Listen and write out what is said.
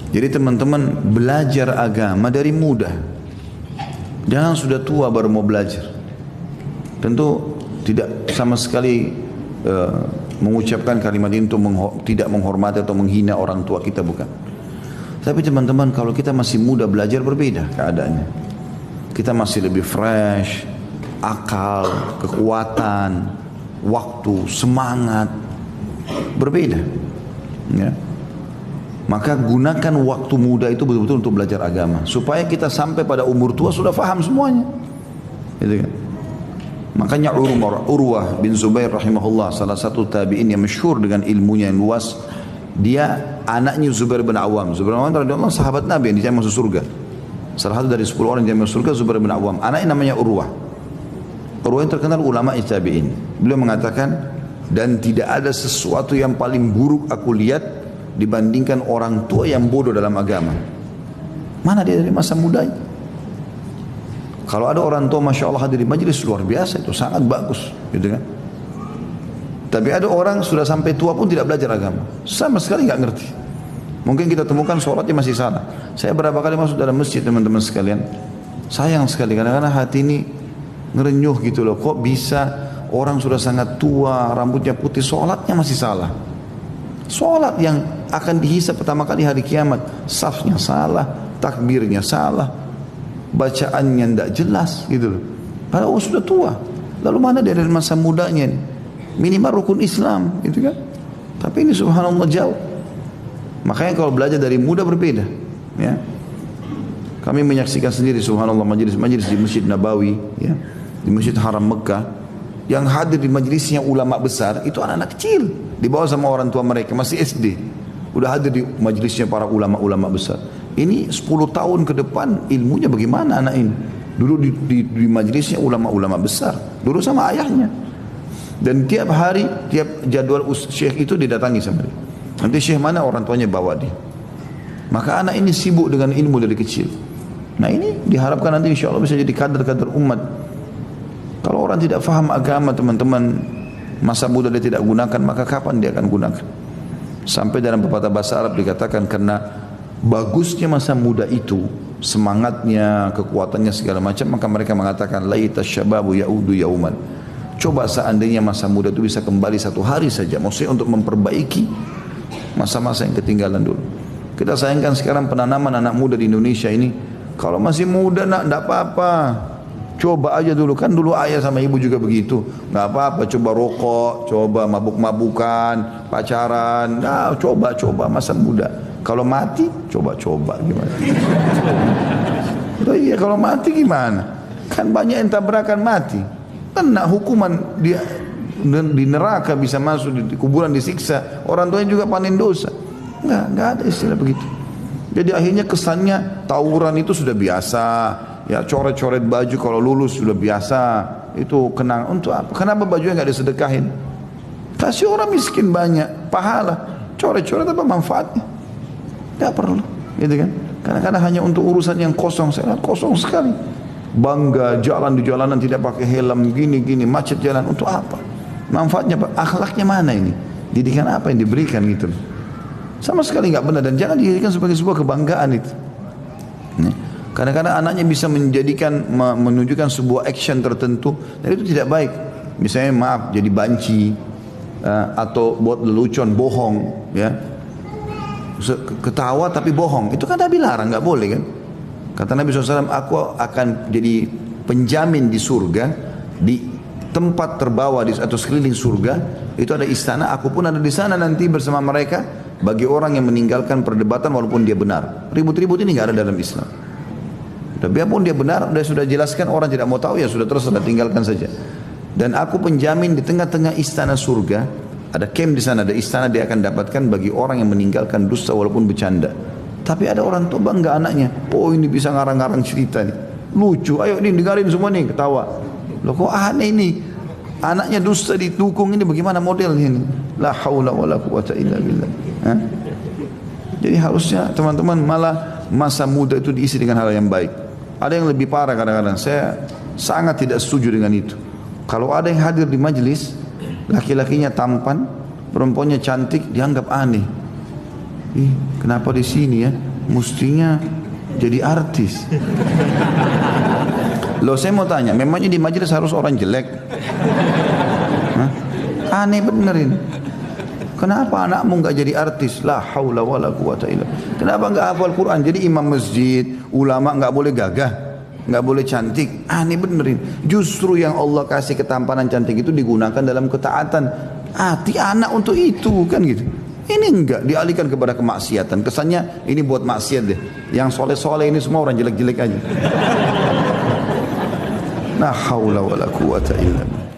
Jadi teman-teman belajar agama dari muda. Jangan sudah tua baru mau belajar. Tentu tidak sama sekali mengucapkan kalimat ini untuk tidak menghormati atau menghina orang tua kita, bukan. Tapi teman-teman, kalau kita masih muda belajar berbeda keadaannya. Kita masih lebih fresh, akal, kekuatan, waktu, semangat berbeda. Ya. Maka gunakan waktu muda itu betul-betul untuk belajar agama, supaya kita sampai pada umur tua sudah faham semuanya. Gitu kan? Makanya Urwah bin Zubair rahimahullah, salah satu tabi'in yang masyhur dengan ilmunya yang luas, dia anaknya Zubair bin Awam. Zubair bin Awam radhiyallahu sahabat Nabi yang dijamin masuk surga. Salah satu dari 10 orang yang dijamin masuk surga, Zubair bin Awam. Anaknya namanya Urwah. Urwah yang terkenal ulama tabi'in. Beliau mengatakan, dan tidak ada sesuatu yang paling buruk aku lihat dibandingkan orang tua yang bodoh dalam agama. Mana dia dari masa mudanya? Kalau ada orang tua Masya Allah hadir di majelis, luar biasa, itu sangat bagus, gitu kan. Tapi ada orang sudah sampai tua pun tidak belajar agama, sama sekali nggak ngerti. Mungkin kita temukan sholatnya masih salah. Saya berapa kali masuk dalam masjid teman-teman sekalian, sayang sekali kadang-kadang hati ini ngerenyuh gitu loh. Kok bisa orang sudah sangat tua, rambutnya putih, sholatnya masih salah. Sholat yang akan dihisab pertama kali hari kiamat, safnya salah, takbirnya salah, bacaannya tidak jelas gitu loh. Padahal sudah tua. Lalu mana dia dari masa mudanya nih? Minimal rukun Islam gitu kan. Tapi ini subhanallah jauh. Makanya kalau belajar dari muda berbeda, ya. Kami menyaksikan sendiri subhanallah majelis-majelis di Masjid Nabawi, ya, di Masjid Haram Mekah, yang hadir di majelisnya ulama besar itu anak-anak kecil, dibawa sama orang tua mereka masih SD, udah hadir di majelisnya para ulama-ulama besar. Ini 10 tahun ke depan ilmunya bagaimana anak ini? Dulu di majelisnya ulama-ulama besar, dulu sama ayahnya. Dan tiap hari, tiap jadwal syekh itu didatangi sama dia. Nanti syekh mana orang tuanya bawa dia. Maka anak ini sibuk dengan ilmu dari kecil. Nah ini diharapkan nanti insya Allah bisa jadi kader-kader umat. Kalau orang tidak faham agama teman-teman, masa muda dia tidak gunakan, maka kapan dia akan gunakan? Sampai dalam pepatah bahasa Arab dikatakan, karena bagusnya masa muda itu, semangatnya, kekuatannya segala macam, maka mereka mengatakan laita syababu yaudu yauman. Coba seandainya masa muda itu bisa kembali satu hari saja, maksudnya untuk memperbaiki masa-masa yang ketinggalan dulu. Kita sayangkan sekarang penanaman anak muda di Indonesia ini, kalau masih muda nak, tidak apa-apa. Coba aja dulu, kan dulu ayah sama ibu juga begitu. Nggak apa-apa, coba rokok, coba mabuk-mabukan, pacaran. Nah, coba masa muda. Kalau mati, coba gimana? Iya, kalau mati gimana? Kan banyak yang tabrakan mati. Kena hukuman dia di neraka, bisa masuk di kuburan disiksa. Orang tuanya juga panen dosa. Nggak ada istilah begitu. Jadi akhirnya kesannya tawuran itu sudah biasa. Ya coret-coret baju kalau lulus sudah biasa. Itu kenang untuk apa? Kenapa bajunya nggak disedekahin? Kasih orang miskin banyak pahala. Coret-coret apa manfaatnya? Nggak perlu, gitu kan? Kadang-kadang hanya untuk urusan yang kosong. Saya lihat kosong sekali. Bangga jalan di jalanan tidak pakai helm, gini macet jalan, untuk apa? Manfaatnya apa? Akhlaknya mana ini? Didikan apa yang diberikan gitu? Sama sekali nggak benar, dan jangan dijadikan sebagai sebuah kebanggaan itu. Kadang-kadang anaknya bisa menunjukkan sebuah action tertentu, dan itu tidak baik. Misalnya maaf, jadi banci, atau buat lelucon, bohong, ya, ketawa tapi bohong, itu kan Nabi larang, nggak boleh kan? Kata Nabi SAW, aku akan jadi penjamin di surga, di tempat terbawa atau sekeliling surga itu ada istana, aku pun ada di sana nanti bersama mereka. Bagi orang yang meninggalkan perdebatan walaupun dia benar, ribut-ribut ini nggak ada dalam Islam. Dan biarpun dia benar, sudah jelaskan, orang tidak mau tahu, ya sudah terserah, tinggalkan saja. Dan aku penjamin di tengah-tengah istana surga, ada camp di sana, ada istana dia akan dapatkan bagi orang yang meninggalkan dusta walaupun bercanda. Tapi ada orang tua bangga anaknya, oh ini bisa ngarang-ngarang cerita nih, lucu, ayo ini dengarin semua nih, ketawa. Loh kok aneh ini, anaknya dusta didukung, ini bagaimana modelnya ini? La haula wala quwata illa billah. Jadi harusnya teman-teman malah masa muda itu diisi dengan hal yang baik. Ada yang lebih parah kadang-kadang, saya sangat tidak setuju dengan itu. Kalau ada yang hadir di majelis, laki-lakinya tampan, perempuannya cantik, dianggap aneh. Kenapa di sini ya? mestinya jadi artis. Loh saya mau tanya, memangnya di majelis harus orang jelek? Hah? Aneh benerin. Kenapa anakmu nggak jadi artis? La haula wala quwata illa. Kenapa nggak hafal Quran? Jadi imam masjid, ulama nggak boleh gagah, nggak boleh cantik. Aneh benerin. Justru yang Allah kasih ketampanan cantik itu digunakan dalam ketaatan. Hati anak untuk itu kan gitu. Ini enggak dialihkan kepada kemaksiatan. Kesannya ini buat maksiat deh. Yang soleh-soleh ini semua orang jelek-jelek aja. La haula wala quwata illa billah.